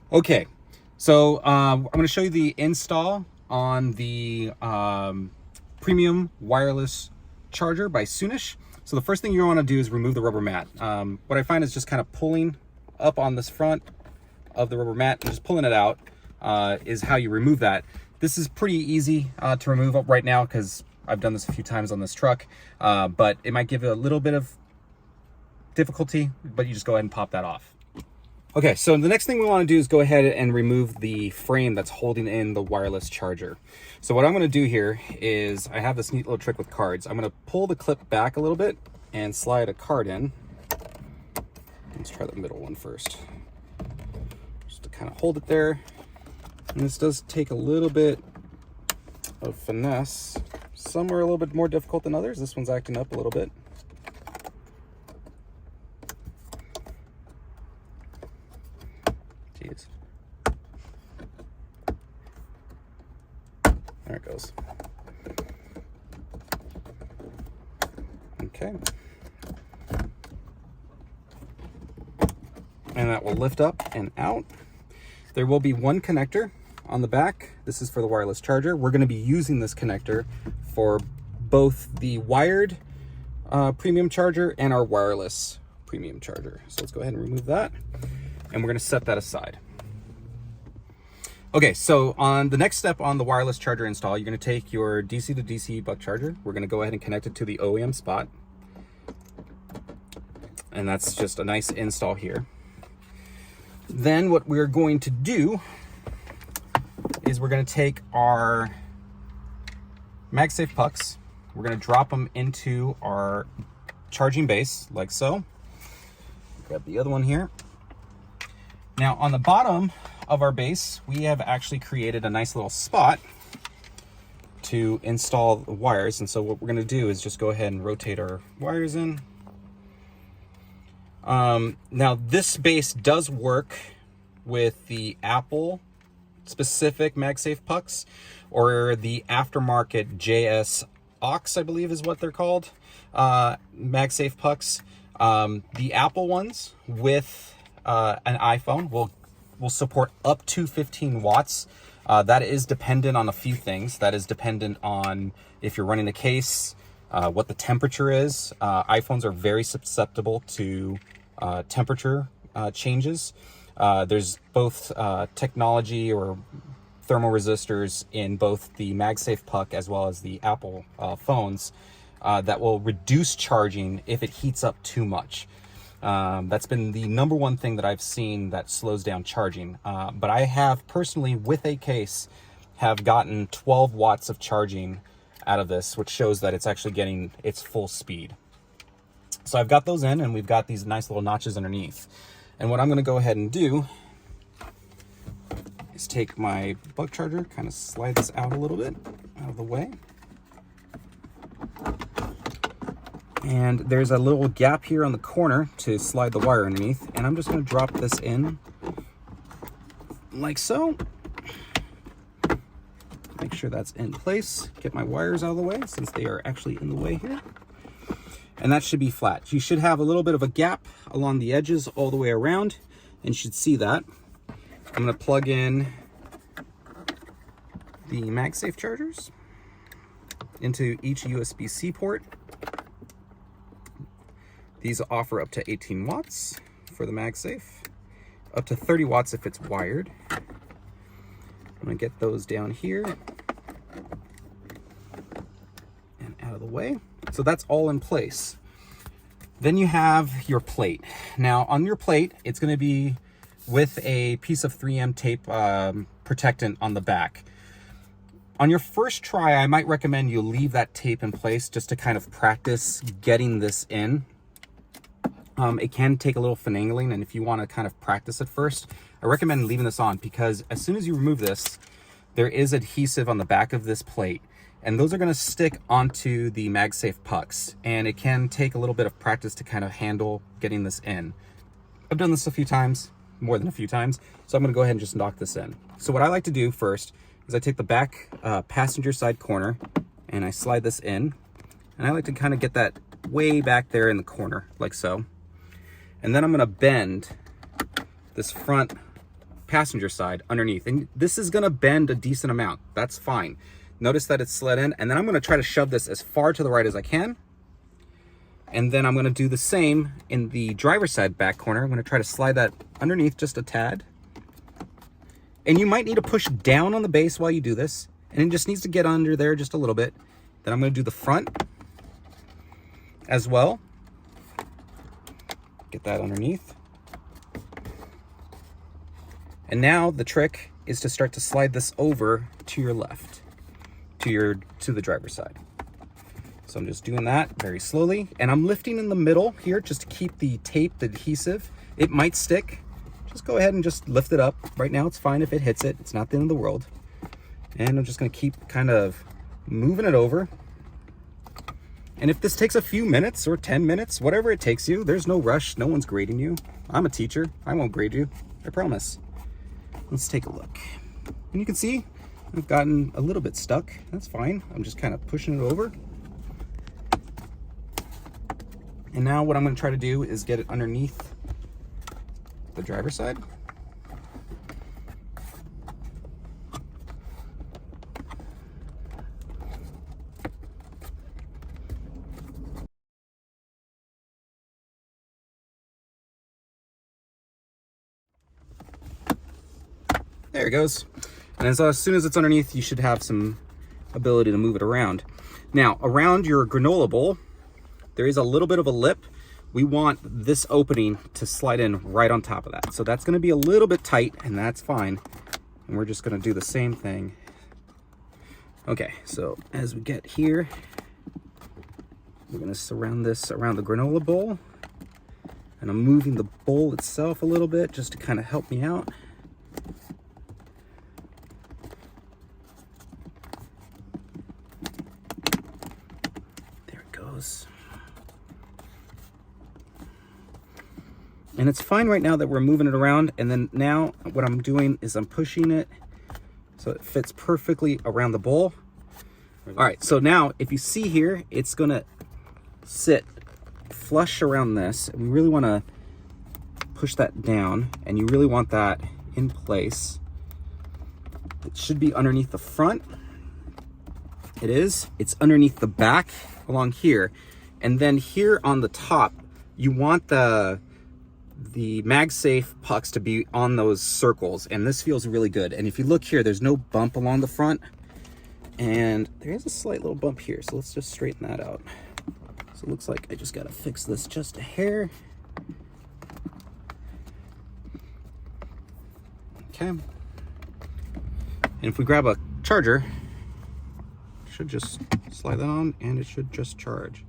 Okay, so I'm going to show you the install on the premium wireless charger by S00nish. So the first thing you want to do is remove the rubber mat. What I find is just kind of pulling up on this front of the rubber mat and just pulling it out is how you remove that. This is pretty easy to remove up right now because I've done this a few times on this truck, but it might give it a little bit of difficulty, but you just go ahead and pop that off. Okay, so the next thing we want to do is go ahead and remove the frame that's holding in the wireless charger. So what I'm going to do here is I have this neat little trick with cards. I'm going to pull the clip back a little bit and slide a card in. Let's try the middle one first, just to kind of hold it there. And this does take a little bit of finesse. Some are a little bit more difficult than others. This one's acting up a little bit. Jeez. There it goes. Okay. And that will lift up and out. There will be one connector on the back. This is for the wireless charger. We're going to be using this connector for both the wired premium charger and our wireless premium charger. So let's go ahead and remove that. And we're going to set that aside. Okay, so on the next step on the wireless charger install, you're going to take your DC to DC buck charger. We're going to go ahead and connect it to the OEM spot. And that's just a nice install here. Then what we're going to do is we're going to take our MagSafe pucks. We're going to drop them into our charging base like so. Grab the other one here. Now on the bottom of our base, we have actually created a nice little spot to install the wires. And so what we're going to do is just go ahead and rotate our wires in. Now this base does work with the Apple specific MagSafe pucks or the aftermarket JS Aux, I believe is what they're called, MagSafe pucks. The Apple ones with an iPhone will support up to 15 watts. That is dependent on a few things. That is dependent on if you're running a case, what the temperature is. iPhones are very susceptible to temperature changes. There's both technology or thermal resistors in both the MagSafe puck as well as the Apple phones that will reduce charging if it heats up too much. That's been the number one thing that I've seen that slows down charging. But I have personally, with a case, have gotten 12 watts of charging out of this, which shows that it's actually getting its full speed. So I've got those in, and we've got these nice little notches underneath. And what I'm going to go ahead and do is take my buck charger, kind of slide this out a little bit out of the way. And there's a little gap here on the corner to slide the wire underneath. And I'm just going to drop this in like so. Make sure that's in place. Get my wires out of the way since they are actually in the way here. And that should be flat. You should have a little bit of a gap along the edges all the way around, and you should see that. I'm going to plug in the MagSafe chargers into each USB-C port. These offer up to 18 watts for the MagSafe, up to 30 watts if it's wired. I'm going to get those down here and out of the way. So that's all in place. Then you have your plate. Now on your plate, it's going to be with a piece of 3M tape protectant on the back. On your first try, I might recommend you leave that tape in place just to kind of practice getting this in. It can take a little finagling, and if you want to kind of practice it first, I recommend leaving this on because as soon as you remove this, there is adhesive on the back of this plate. And those are going to stick onto the MagSafe pucks. And it can take a little bit of practice to kind of handle getting this in. I've done this a few times, more than a few times. So I'm going to go ahead and just knock this in. So what I like to do first is I take the back passenger side corner and I slide this in. And I like to kind of get that way back there in the corner, like so. And then I'm going to bend this front passenger side underneath. And this is gonna bend a decent amount. That's fine. Notice that it's slid in, and then I'm gonna try to shove this as far to the right as I can. And then I'm gonna do the same in the driver's side back corner. I'm gonna try to slide that underneath just a tad. And you might need to push down on the base while you do this. And it just needs to get under there just a little bit. Then I'm gonna do the front as well. Get that underneath. And now the trick is to start to slide this over to your left, to the driver's side. So I'm just doing that very slowly, and I'm lifting in the middle here just to keep the tape, the adhesive. It might stick. Just go ahead and just lift it up. Right now it's fine if it hits it. It's not the end of the world. And I'm just gonna keep kind of moving it over. And if this takes a few minutes or 10 minutes, whatever it takes you, there's no rush. No one's grading you. I'm a teacher. I won't grade you. I promise. Let's take a look. And you can see I've gotten a little bit stuck. That's fine. I'm just kind of pushing it over. And now what I'm going to try to do is get it underneath the driver's side. There it goes. And as soon as it's underneath, you should have some ability to move it around. Now, around your granola bowl, there is a little bit of a lip. We want this opening to slide in right on top of that. So that's gonna be a little bit tight, and that's fine. And we're just gonna do the same thing. Okay, so as we get here, we're gonna surround this around the granola bowl. And I'm moving the bowl itself a little bit just to kind of help me out. And it's fine right now that we're moving it around. And then now what I'm doing is I'm pushing it so it fits perfectly around the bowl. All right, so now if you see here, it's gonna sit flush around this. We really wanna push that down, and you really want that in place. It should be underneath the front. It is. It's underneath the back along here. And then here on the top, you want the MagSafe pucks to be on those circles, and this feels really good. And if you look here, there's no bump along the front, and there is a slight little bump here, so let's just straighten that out. So it looks like I just gotta fix this just a hair. Okay. And if we grab a charger, it should just slide that on, and it should just charge.